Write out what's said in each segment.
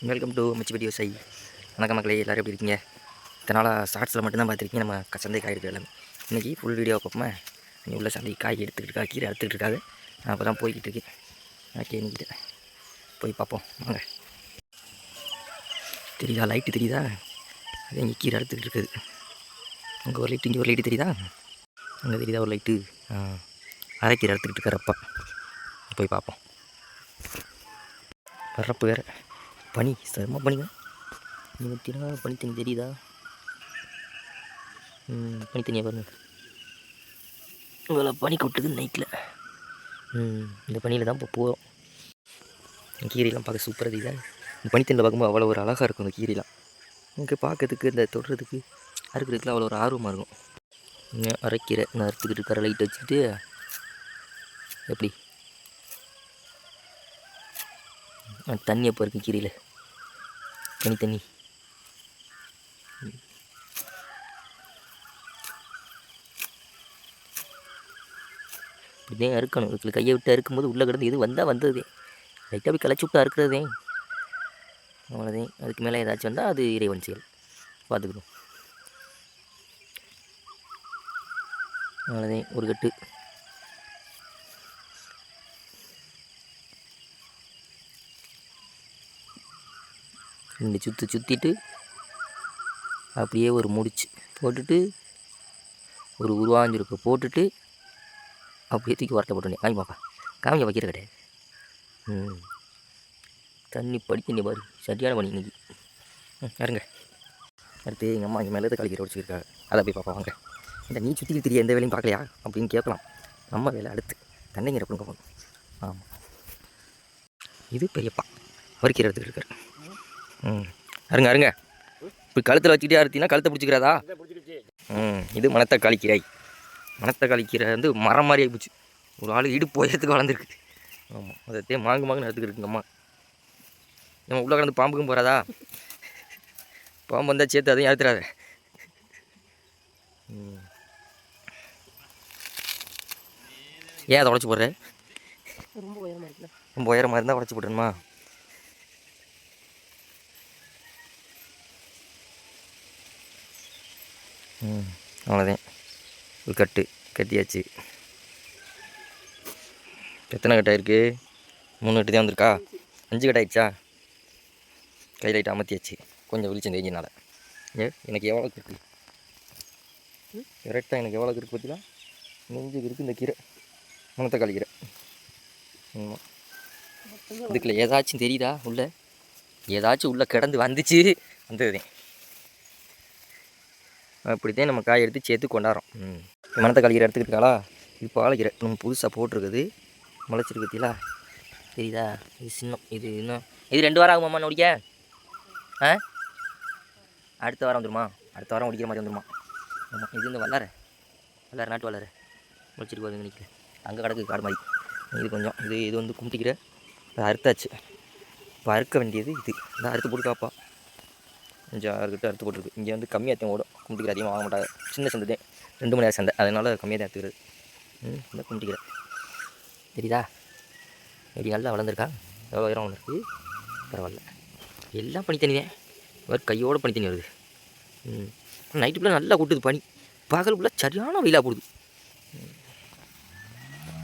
Welcome to மிச்சி video சை. வணக்கம் மக்களே, எல்லோரும் எப்படி இருக்கீங்க? இதனால் ஷார்ட்ஸில் மட்டும்தான் பார்த்துருக்கீங்க. நம்ம சந்தை காய் எடுத்து எல்லாமே இன்றைக்கி ஃபுல் வீடியோ பார்ப்போமா. இங்கே உள்ள சந்தை காய் எடுத்துக்கிட்டு இருக்கா, கீரை எடுத்துக்கிட்டு இருக்காது. நான் அப்போ தான் போய்கிட்டு இருக்கேன். ஓகே, இன்னைக்கிட்ட போய் பார்ப்போம் வாங்க. தெரியுதா? லைட்டு தெரியுதா? அது இங்கே கீரை எடுத்துக்கிட்டு இருக்குது. அங்கே ஒரு லைட்டு, இங்கே ஒரு லைட்டு தெரியுதா? அங்கே தெரியுதா ஒரு லைட்டு? அரைக்கீரை எடுத்துக்கிட்டு இருக்காரப்பா. போய் பார்ப்போம். வர்றப்பு வேறு பனி, செம்ம பனிங்க. நீ பற்றினா பனி தண்ணி தெரியுதா? பனி தண்ணியாக பாருங்க. இவ்வளோ பனி கொட்டுது நைட்டில். இந்த பனியில் தான் இப்போ போகிறோம். கீரையெல்லாம் பார்க்க சூப்பராக தெரியுதா? இந்த பனித்தண்ணியில் பார்க்கும்போது அவ்வளோ ஒரு அழகாக இருக்கும். இந்த கீரைலாம் இங்கே பார்க்கறதுக்கு, இந்த தொடுறதுக்கு, அறுக்கிறதுக்குலாம் அவ்வளோ ஒரு ஆர்வமாக இருக்கும். அரைக்கீரை நான் அறுத்துக்கிட்டு இருக்கிற லைட் வச்சுக்கிட்டு எப்படி தண்ணி அப்போ இருக்குது கீரையில், தண்ணி. இப்படிதான் அறுக்கணும். இதுக்கு கையை விட்டு அறுக்கும்போது உள்ளே கிடந்து இது வந்தால் வந்ததே, லைட்டாக போய் கிளச்சி விட்டு அறுக்கிறதே, அவ்வளோதே. அதுக்கு மேலே ஏதாச்சும் வந்தால் அது இறைவன் செயல், பார்த்துக்கணும். அவ்வளோதே, ஒரு கட்டு. ரெண்டு சுற்றிட்டு அப்படியே ஒரு முடிச்சு போட்டுட்டு ஒரு உருவாஞ்சிருப்பை போட்டுட்டு அப்படியே தூக்கி வரட்ட போட்டோன்னே காமிங்க வைக்கிற கிடையாது. தண்ணி படிக்க பாரு, சரியான பணி இன்னைக்கு. இருங்க, அடுத்து எங்கள் அம்மா இங்கே மேலே கழிக்கிற உடச்சிருக்காங்க. அதை போய் பார்ப்போம் வாங்க. இந்த நீ சுற்றிக்கிட்டு தெரிய எந்த வேலையும் பார்க்கலையா அப்படின்னு கேட்கலாம். நம்ம வேலை அடுத்து தண்ணிங்கிற பண்ணுங்க போகணும். ஆமாம், இது பெரியப்பா வரிக்கிற இடத்துக்கு இருக்கார். அருங்க இப்போ கழுத்தில் வச்சுக்கிட்டே அறுத்தினா கழுத்தை பிடிச்சிக்கிறாதா? இது மணத்தக்காளி கீரை. மணத்தக்காளி கீரை வந்து மரம் மாதிரி ஆகிப்போச்சு. ஒரு ஆள் இடுப்பு உயரத்துக்கு வளர்ந்துருக்கு. ஆமாம், அதை மாங்குன்னு எடுத்துக்கிட்டு அம்மா. நம்ம உள்ளே கிடந்து பாம்புக்கும் போகிறாதா? பாம்பு வந்தால் சேர்த்து அதையும் அறுத்துறாத. ஏன் அதை உடச்சி போடுற? ரொம்ப உயரமாக இருந்தால் உடச்சி போட்டுருமா? அவ்வளோதான், ஒரு கட்டியாச்சு. எத்தனை கட்டு ஆயிருக்கு? 3 கட்டு தான் வந்திருக்கா? 5 கட்டு ஆயிடுச்சா? கை லைட்டு அமர்த்தியாச்சு. கொஞ்சம் வெளிச்சம் தெரிஞ்சனால எனக்கு எவ்வளோ இருக்குது கரெக்டாக, எனக்கு எவ்வளோ இருக்குது பார்த்தீங்களா? நெஞ்சுக்கு இருக்குது இந்த கீரை, மணத்தக்காளி கீரை. ஆமாம், இதுக்குள்ள ஏதாச்சும் தெரியுதா? ஏதாச்சும் உள்ளே கிடந்து வந்துச்சு, வந்ததுதான். அப்படித்தான் நம்ம காய் எடுத்து சேர்த்து கொண்டாடுறோம். மணத்தக்காளி கீரை எடுத்துக்கிட்டாளா? இது பாலக்கீரை நம்ம புதுசாக போட்டிருக்குது, முளைச்சிருக்கு பார்த்தீங்களா? தெரியுதா? இது சின்னம். இது இன்னும் இது 2 வாரம் ஆகுமாம்மா நோடிக்க? அடுத்த வாரம் வந்துடுமா? அடுத்த வாரம் ஒடிக்கிற மாதிரி வந்துடுமா? ஆமாம், இது இந்த வல்லார நாட்டு வல்லார முளைச்சிருக்கு பாருங்க. நிற்கிறேன் அங்கே கிடக்கு காடு மாதிரி. இது கொஞ்சம் இது வந்து கும்பிட்டிக்கிற அறுத்தாச்சு. இப்போ அறுக்க வேண்டியது இது. இந்த அறுத்து போட்டுக்காப்பா. கொஞ்சம் 6 கட்டு அறுத்து போட்டுருக்கு. இங்கே வந்து கம்மியாக தான் ஓடும். கும்பிட்டிக்கிற அதிகமாக வாங்க மாட்டாங்க. சின்ன சந்தை தான், 2 மணி நேரம் சந்தை, அதனால் கம்மியாக தான் எடுத்துக்கிறது. இந்த கும்பிட்டிக்கிற தெரியுதா? எப்படி நல்லா வளர்ந்துருக்கா? எவ்வளோ உயரம் வளர்ந்துருக்கு, பரவாயில்ல. எல்லாம் பனித்தண்ணி தான், வேறு கையோடு பனித்தண்ணி வருது. நைட்டுக்குள்ளே நல்லா கொட்டுது பனி, பகலுக்குள்ளே சரியான வெயிலாக போடுது.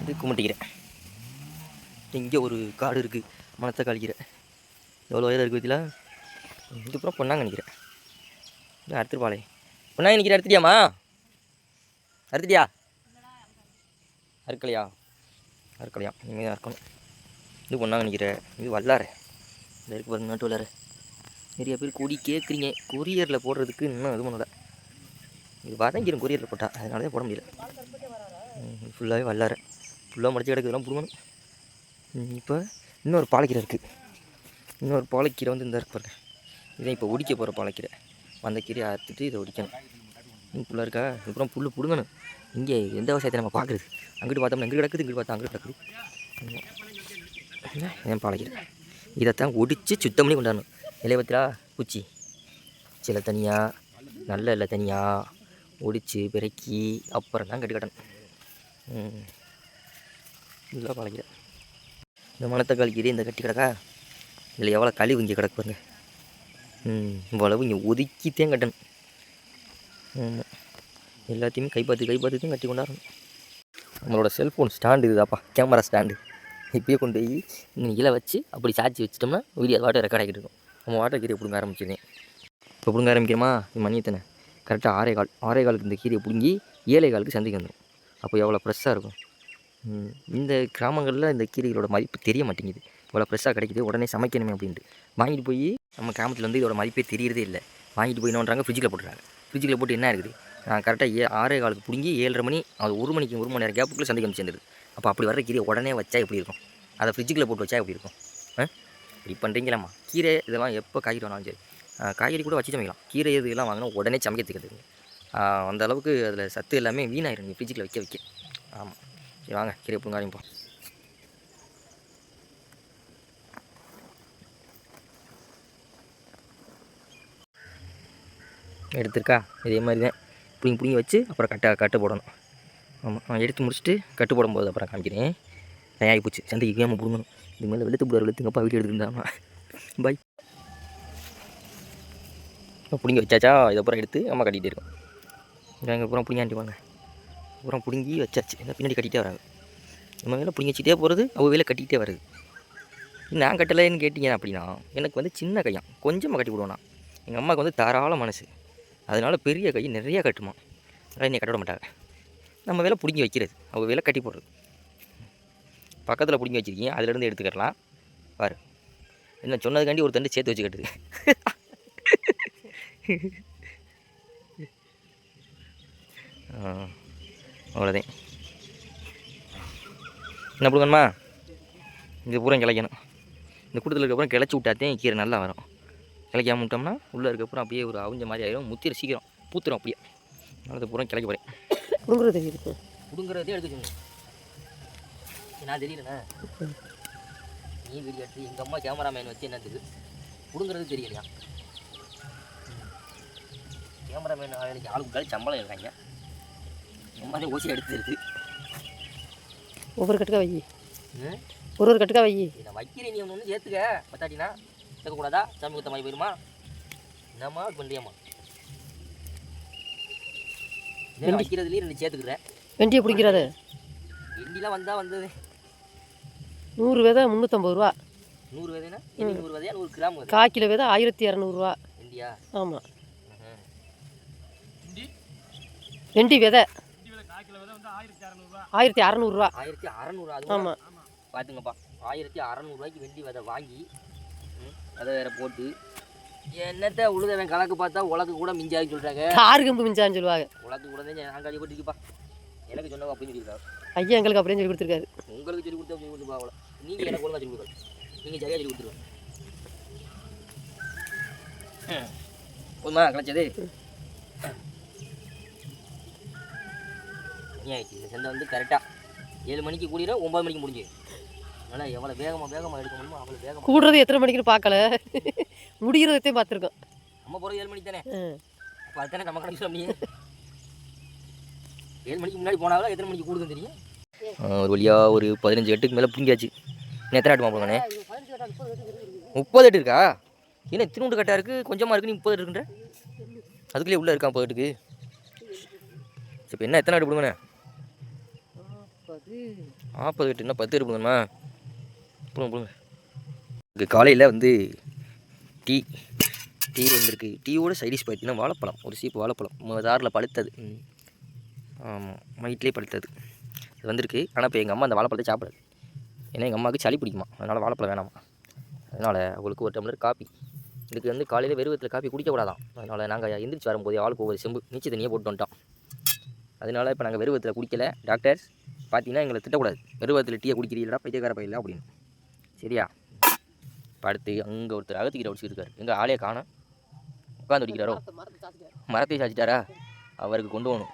இது கும்பிட்டிக்கிறேன். இங்கே ஒரு காடு இருக்குது, மணத்தக்காளி கீரை. எவ்வளோ உயரம் இருக்குது பார்த்தீங்களா? இதுக்கப்புறம் பொண்ணாங்க நிற்கிறேன். அறுத்துருப்பாளே பொண்ணாங்க நிற்கிறேன். அறுத்துட்டியாம்மா? அறுத்துட்டியா? அறுக்கலையா? இனிமேல் தான் அறுக்கணும். இது பொண்ணாங்க நிற்கிறேன். இது வல்லார இந்த இருக்கு பாருங்க, நாட்டு வல்லார. நிறைய பேர் கூடி கேட்குறீங்க. கொரியரில் போடுறதுக்கு இன்னும் இது பண்ணல. இது வதங்கிடும் கொரியரில் போட்டால், அதனால தான் போட முடியல. ஃபுல்லாகவே வல்லார, ஃபுல்லாக முடிச்சு கிடக்குதுலாம் பிடுங்கணும். இப்போ இன்னொரு பாலக்கீரை இருக்குது. இன்னொரு பாலக்கீரை வந்து இந்த இருக்கு பாருங்க. இதான் இப்போ ஒடிக்க போகிற பாலக்கீரை. அந்த கீரையை அறுத்துட்டு இதை ஒடிக்கணும். ஃபுல்லாக இருக்கா? இதுக்கப்புறம் புல் பிடுங்கணும். இங்கே எந்த விவசாயத்தை நம்ம பார்க்குறது? அங்கிட்டு பார்த்தோம்னா இங்கே கிடக்குது, இங்கிட்டு பார்த்தா அங்கிட்டு கிடக்குது. ஏன் பாலக்கீரை இதைத்தான் ஒடித்து சுத்தம் பண்ணி கொண்டாடணும். இலைவத்திலா பூச்சி சில தனியாக, நல்ல இல்லை தனியாக ஒடித்து பிறக்கி அப்புறம் தான் கட்டி கட்டணும். இல்லை பாலக்கீரை. இந்த மணத்தக்காளி கீரை இந்த கட்டி கிடக்கா? இதில் எவ்வளோ கழிவு இங்கே கிடக்கு பாருங்க. இவ்வளவு இங்கே ஒதுக்கித்தேன் கட்டணும். ஆமாம், எல்லாத்தையுமே கைப்பாற்றி தான் கட்டி கொண்டாடணும். நம்மளோட செல்ஃபோன் ஸ்டாண்டு இதுதாப்பா, கேமரா ஸ்டாண்டு. இப்பயே கொண்டு போய் கீழே வச்சு அப்படி சாய்ச்சி வச்சிட்டோம்னா வீடியோ வாட்டர் ரெக்கார்ட் ஆகிட்டு இருக்கும். நம்ம வாட்டர் கீரையை பிடுங்க ஆரம்பிச்சிருந்தேன். இப்போ பிடுங்க ஆரம்பிக்கிறோமா, மணி எத்தனை? கரெக்டாக 6:15 இந்த கீரையை பிடுங்கி 7:15 சந்தைக்கு வந்துடும். அப்போ எவ்வளோ ஃப்ரெஷ்ஷாக இருக்கும். இந்த கிராமங்களில் இந்த கீரைகளோட மதிப்பு தெரிய மாட்டேங்குது. இவ்வளோ ஃப்ரெஷ்ஷாக கிடைக்குது, உடனே சமைக்கணுமே அப்படின்ட்டு வாங்கிட்டு போய் நம்ம கிராமத்தில் வந்து இதோட மதிப்பே தெரியறதே இல்லை. வாங்கிட்டு போய் என்ன பண்ணுறாங்க, ஃப்ரிட்ஜில் போட்டுறாங்க. ஃப்ரிட்ஜில் போட்டு என்ன இருக்குது, கரெக்டாக 6:15 பிடுங்கி 7:30 மணி, அது 1 மணி நேரம் கேப்புக்குள்ளே சந்தைக்கு வந்து சேர்ந்துருது. அப்போ அப்படி வர கீரையை உடனே வச்சா எப்படி இருக்கும், அதை ஃப்ரிட்ஜுக்குள்ளே போட்டு வச்சா எப்படி இருக்கும்? இப்படி பண்ணுறீங்களாம்மா. கீரை இதெல்லாம் எப்போ காய்கறி வேணாலும் சரி, காய்கறி கூட வச்சு சமைக்கலாம். கீரை இதெல்லாம் வாங்கினா உடனே சமைக்கிறதுக்கு அந்த அளவுக்கு அதில் சத்து எல்லாமே வீணாயிரும் நீங்கள் ஃப்ரிட்ஜில் வைக்க. ஆமாம், சரி வாங்க கீரை பிடுங்க ஆரம்பிப்போம். எடுத்துருக்கா, இதே மாதிரி தான் பிடிங்கி வச்சு அப்புறம் கட்டு போடணும். ஆமாம், எடுத்து முடிச்சுட்டு கட்டு போடும்போது அப்புறம் காமிக்கிறேன். தயாரி போச்சு, சந்தைக்கு கேம பிடுங்கணும். இது மேலே வெளுத்துங்கப்பா வீடியோ எடுத்துருந்தாமா. பாய். பிடுங்கி வச்சாச்சா, இதப்புறம் எடுத்து அம்மா கட்டிகிட்டே இருக்கோம். எங்கள் அப்புறம் பிடிங்காண்டி வாங்க. அப்புறம் பிடுங்கி வச்சாச்சு, இந்த பின்னாடி கட்டிகிட்டே வராது. நம்ம வேலை பிடிங்கி வச்சுட்டே போகிறது, அவள் வேலை கட்டிகிட்டே வருது. நான் கட்டலைன்னு கேட்டிங்க அப்படின்னா, எனக்கு வந்து சின்ன கையான் கொஞ்சமாக கட்டி விடுவேண்ணா. எங்கள் அம்மாவுக்கு வந்து தாராள மனசு, அதனால் பெரிய கை நிறையா கட்டுமா. அதனால் என்னை கட்ட விட மாட்டாங்க. நம்ம வேலை பிடுங்கி வைக்கிறது, அவள் வேலை கட்டி போடுறது. பக்கத்தில் பிடுங்கி வச்சுருக்கீங்க, அதிலேருந்து எடுத்துக்கலாம் பாரு. என்ன சொன்னதுக்காண்டி ஒரு தண்டு சேர்த்து வச்சு கட்டுது. அவ்வளோதான். என்ன பிடுங்கணுமா, இது பூரா கிளைக்கணும். இந்த கூட்டத்தில் இருக்கப்பறம் கிளச்சி விட்டாத்தேன் கீரை நல்லா வரும். கிளைக்காம விட்டோம்னா உள்ளே இருக்கப்பறம் அப்படியே ஒரு அவிஞ்ச மாதிரி ஆகிடும். முத்திர சீக்கிரம் பூத்துரும் அப்படியே. அதனால் பூரா கிளைக்க போகிறேன். பிடுங்குறதே எடுத்துக்கோங்க. நான் தெரியலண்ணா, நீ வீடியோ எடுத்து எங்கள் அம்மா கேமராமேன் வச்சு என்ன தெரியுது, பிடுங்குறது தெரியலையா? கேமராமேன் வேலைக்கு ஆளுக்கு காலி சம்பளம் இருக்காங்க. எங்கள் அம்மா ஊசி எடுத்துருது. ஒவ்வொரு கட்டுக்கா வை, ஒரு கட்டுக்கா வை. நான் வைக்கிறேன், நீ ஒன்று சேர்த்துக்க. பத்தாட்டினா சேர்க்கக்கூடாதா, சாமி குத்த மாதிரி போயிருமா? என்னம்மா பண்ணுறியம்மா? வைக்கிறதுலேயே 2 சேர்த்துக்கிறேன். வெண்டியை பிடிக்கிறது வெண்டிலாம் வந்தால் வந்தது 100 விதை 350 ரூபா. 100 விதைனா 100 விதையா 100 கிராம்? 1/4 கிலோ விதை 1200 ரூபா. வெண்டியா? ஆமாம், வெண்டி விதை 1600 ரூபா. 1600? ஆமாம், பார்த்துங்கப்பா, 1600 ரூபாய்க்கு வெண்டி விதை வாங்கி அதை வேற போட்டு என்னத்தை உழுதவன் கணக்கு பார்த்தா உலக்கு கூட மிஞ்சாதுன்னு சொல்கிறாங்க. காரு கம்பு மிஞ்சான்னு சொல்லுவாங்க. உலக்கு கூட தான் நான் கழி போட்டுருக்குப்பா. எனக்கு சொன்னவங்க அப்படின்னு சொல்லியிருக்காங்க. ஐயா எங்களுக்கு அப்படின்னு சொல்லி கொடுத்துருக்காரு. உங்களுக்கு சொல்லி கொடுத்தா சொல்லி கொடுத்துப்பா. அவ்வளோ நீங்கள் எனக்கு ஒழுங்காக சொல்லி கொடுக்குறது, நீங்கள் சரியாக சொல்லி கொடுத்துருவாங்க. போதுமா கிடச்சது? ஏன் ஆயிடுச்சு இந்த சந்தை வந்து கரெக்டாக 7 மணிக்கு கூடிற 9 மணிக்கு முடிஞ்சு. அதனால் எவ்வளோ வேகமாக எடுக்க முடியுமோ அவ்வளோ வேகமாக. கூடுறது எத்தனை மணிக்குன்னு பார்க்கல, முடிகிறதையும் பார்த்துருக்கோம். நம்ம போகிறது 7 மணிக்கு தானே, அப்போ அதுதானே நம்ம கணக்கு சொல்ல. 7 மணிக்கு முன்னாடி போனாலும் எத்தனை மணிக்கு கூடுதுன்னு தெரியும். ஒரு வழியாக ஒரு 15 கட்டுக்கு மேலே பிடிங்காச்சு. இன்னும் எத்தனை ஆட்டுமா போங்கண்ணே? 30 எட்டு இருக்கா? ஏன்னா திருண்டு கட்டாக இருக்குது, கொஞ்சமாக இருக்குது, நீ 30 இருக்குன்ற. அதுக்குள்ளே உள்ளே இருக்கா 30 எட்டுக்கு? இப்போ என்ன எத்தனை ஆட்டு பிடுங்கண்ணே? 40 எட்டு. இன்னும் 10 எட்டு பிடுங்கணுமா? பிடுங்க. இங்கே காலையில் வந்து டீ வந்திருக்கு. டீயோட சைடிஷ் பார்த்தீங்கன்னா வாழைப்பழம், ஒரு சீப்பு வாழைப்பழம் தாரில் பழுத்தது. ஆமாம், வீட்டிலே பழுத்தது அது வந்திருக்கு. ஆனால் இப்போ எங்கள் அம்மா அந்த வாழைப்பழத்தை சாப்பிடாது. ஏன்னா எங்கள் அம்மாவுக்கு சளி பிடிக்குமா, அதனால் வாழைப்பழம் வேணாமா. அதனால் அவங்களுக்கு ஒரு டம்ளர் காப்பி. இதுக்கு வந்து காலையில் வெறுவத்தில் காப்பி குடிக்கக்கூடாதான். அதனால் நாங்கள் எந்திரிச்சு வரும்போது ஆளுக்கு ஒவ்வொரு செம்பு நீச்சல் தண்ணியே போட்டு வந்துட்டோம். அதனால் இப்போ நாங்கள் வெறுவத்தில் குடிக்கலை. டாக்டர் பார்த்தீங்கன்னா எங்களை திட்டக்கூடாது, வெறுவத்தில் டீயை குடிக்கிறீங்களா பைத்தியக்கார பையில அப்படின்னு. சரியா? இப்போ அடுத்து அங்கே ஒருத்தர் அகத்திக்கிட்ட ஒடிச்சிருக்காரு. எங்கள் ஆளே காணோம், உட்காந்து ஒடிக்கிறாரோ, மரத்தையும் சாச்சிட்டாரா? அவருக்கு கொண்டு போகணும்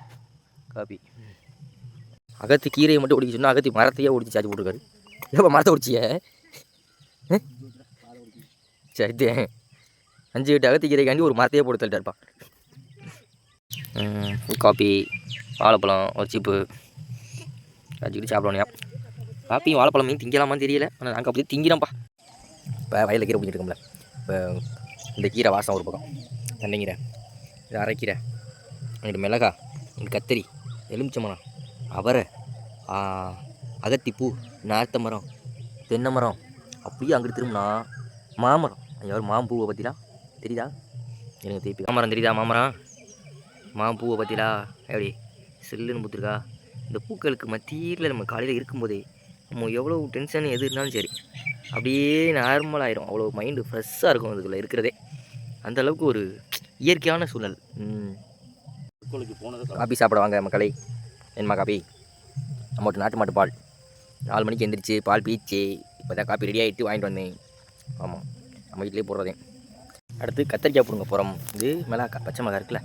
காப்பி. அகத்தி கீரையை மட்டும் ஒடிக்க சொன்னால் அகத்தி மரத்தையே ஒடிச்சு சாச்சி போட்டுருக்காரு. எப்போ மரத்தை ஒடிச்சிய? சரி, 5 எட்டு அகத்தி கீரைக்காண்டி ஒரு மரத்தையே போட்டு தள்ளிட்டாருப்பா. காப்பி, வாழைப்பழம், ஒரு சீப்பு சாச்சிக்கிட்டு சாப்பிடணுயா. காப்பியும் வாழைப்பழமையும் திங்கலாமான்னு தெரியல, ஆனால் நாங்கள் அப்படியே திங்கிறோம்ப்பா. இப்போ வயலில் கீரை பிடிச்சிட்டு இருக்கோம்ல, இப்போ இந்த கீரை வாசம் ஒரு பக்கம், தண்டைங்கீரை, இது அரைக்கீரை, இங்கிட்டு மிளகா, இங்கிட்டு கத்திரி, எலுமிச்சம்பழம், அவரை, அகத்திப்பூ, நார்த்த மரம், தென்னை மரம், அப்படியே அங்கிட்டு திரும்பினா மாமரம். ஐயாவது மாம்பூவை பற்றிலாம் தெரியுதா? எனக்கு திருப்பி மாமரம் தெரியுதா? மாம்பூவை பற்றிலா எப்படி சில்லுன்னு பூத்துருக்கா? இந்த பூக்களுக்கு மத்தியில் நம்ம காலையில் இருக்கும்போதே நம்ம எவ்வளோ டென்ஷன் எது இருந்தாலும் சரி அப்படியே நார்மலாகிடும். அவ்வளோ மைண்டு ஃப்ரெஷ்ஷாக இருக்கும் அதுக்குள்ளே இருக்கிறதே. அந்தளவுக்கு ஒரு இயற்கையான சூழல். காபி சாப்பிட வாங்க மக்களை. வேணுமா காபி? நம்மகிட்ட நாட்டு மாட்டு பால். 4 மணிக்கு எந்திரிச்சு பால் பீச்சு இப்போ தான் காப்பி ரெடி ஆகிட்டு வாங்கிட்டு வந்தேன். ஆமாம், நம்ம வீட்டிலே போடுறதே. அடுத்து கத்திரிக்காய் பிடுங்க போகிறோம். இது மிளகாய், பச்சை மிளகா இருக்குல்ல,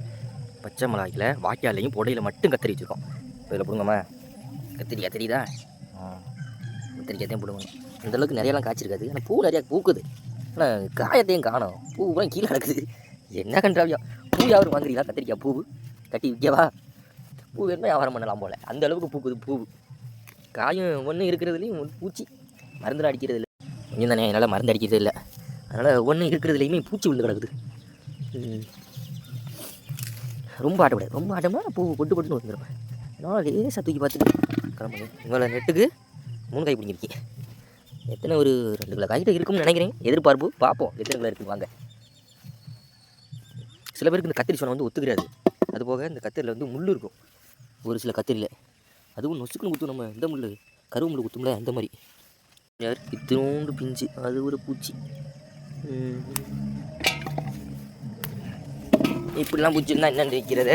பச்சை மிளகாயில் வாய்க்காலையும் புடையில் மட்டும் கத்திரி வச்சுருக்கோம். இதில் பிடுங்கம்மா. கத்திரிக்காய் தெரியுதா? கத்திரிக்காய் தான் பிடுங்கணும். அந்தளவுக்கு நிறையலாம் காய்ச்சிருக்காது, ஆனால் பூ நிறையா பூக்குது. ஆனால் காயத்தையும் காணும், பூ பூரா கீழே நடக்குது. என்ன கண்டாவியா? பூ யாரும் வாங்குறீங்களா? கத்திரிக்காய் பூ கட்டி விற்கவா? பூ வேணுமா வியாபாரம் பண்ணலாம் போல், அந்த அளவுக்கு பூக்குது பூ. காயும் ஒன்றும் இருக்கிறதுலையும் பூச்சி, மருந்து அடிக்கிறது இல்லை. கொஞ்சம் தானே, என்னால் மருந்து அடிக்கிறது இல்லை, அதனால் ஒன்றும் இருக்கிறதுலையுமே பூச்சி விழுந்து கிடக்குது. ரொம்ப ஆட்டக்கூடாது, ரொம்ப ஆட்டம்னா பூ பொட்டு பொட்டுன்னு வந்துடும். அதனால் லேசாக தூக்கி பார்த்துட்டு கிளம்புங்க. உங்களை நெட்டுக்கு 3 காய் பிடிங்கிருக்கேன். எத்தனை ஒரு 2 கிலோ காய்கிட்ட இருக்கும்னு நினைக்கிறேன். எதிர்பார்ப்பு பார்ப்போம் எத்தனை கிலோ இருக்குன்னு. வாங்க. சில பேருக்கு இந்த கத்திரி சொன்ன வந்து ஒத்துக்கிறாது. அதுபோக இந்த கத்திரியில் வந்து முள் இருக்கும் ஒரு சில கத்திரியில், அதுவும் நொசுக்குன்னு குத்தும். நம்ம இந்த முள் கருவு முள் குத்தும்ல, அந்த மாதிரி. யார் இத்தனோண்டு பிஞ்சு, அது ஒரு பூச்சி. இப்படிலாம் பூச்சி இருந்தால் என்னென்னு வைக்கிறது?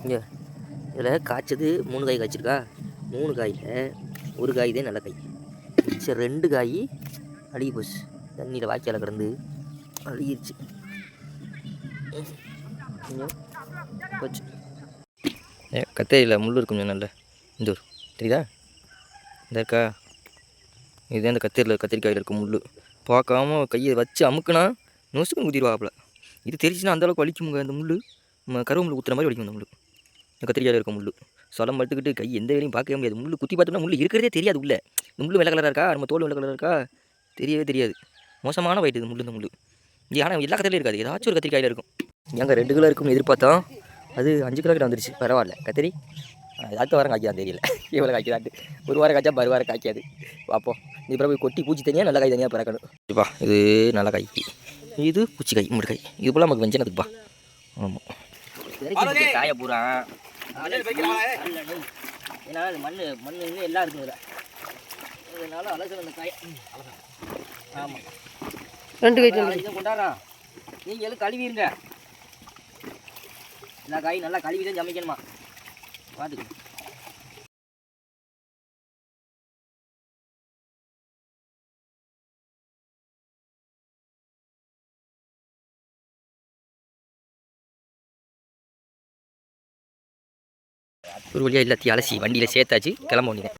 இங்கே இதில் காய்ச்சது 3 காய் காய்ச்சிருக்கா. 3 காயில் 1 காய் தான் நல்ல காய், மிச்சம் 2 காய் அழுகி போச்சு. தண்ணியில் வாய்க்கால கிடந்து அழுகிருச்சு. போச்சு. கத்திரியில் முள் இருக்கும் கொஞ்சம் நல்ல. இந்த ஒரு தெரியுதா? இந்த இருக்கா? இதுதான் இந்த கத்திரிக்காயில் இருக்கும் முள். பார்க்காம கையை வச்சு அமுக்குனா நொசுக்குன்னு குத்திடுவாப்புல. இது தெரிச்சுன்னா அந்தளவுக்கு வலிக்குங்க. அந்த முள் நம்ம கருவு முள் குத்துற மாதிரி வலிக்கும். அந்த முள், இந்த கத்திரிக்காயில் இருக்க முள் சொலம் படுத்துக்கிட்டு கை எந்த வேலையும் பார்க்கவே முடியாது. முள் குத்தி பார்த்தோம்னா முள் இருக்கிறதே தெரியாது. உள்ள இந்த முள் வெள்ளை கலராக இருக்கா, நம்ம தோல் வெள்ளை கலராக இருக்கா, தெரியவே தெரியாது. மோசமான வயிட்டு இது முள். இந்த முள் இங்கே ஆனால் எல்லா கத்திரிலையும் இருக்காது, ஏதாச்சும் ஒரு கத்திரிக்காயில் இருக்கும். எங்கே 2 கிலோ இருக்கும்னு எதிர்பார்த்தோம், அது 5 கிலோ கிட்ட வந்துருச்சு. பரவாயில்ல. கத்திரி அடுத்த வாரம் காய்க்காது தெரியல, எவ்வளோ காய்க்குதாட்டு. 1 வாரம் காய்ச்சா மறுவாரம் காய்க்காது. பார்ப்போம். இது போய் கொட்டி பூச்சி தனியாக நல்ல காய் தனியாக பிறக்கணும். இப்பா இது நல்ல காய், இது பூச்சி காய், 3 காய். இது போல் நமக்கு வெஞ்சனதுக்குப்பா. ஆமாம், காய பூரா ஏன்னா அது மண் இன்னும் எல்லாம் இருக்குங்க. அதனால அலசல் அந்த காய். ஆமாம், 2 காய் இதை கொண்டாடுறான். நீங்கள் எல்லாம் கழுவிடுங்க. எல்லா காயும் நல்லா கழுவி தான் சமைக்கணுமா, பார்த்துக்கணும். ஒரு வழியாக எல்லாத்தையும் அலசி வண்டியில் சேர்த்தாச்சு, கிளம்ப வேண்டியது.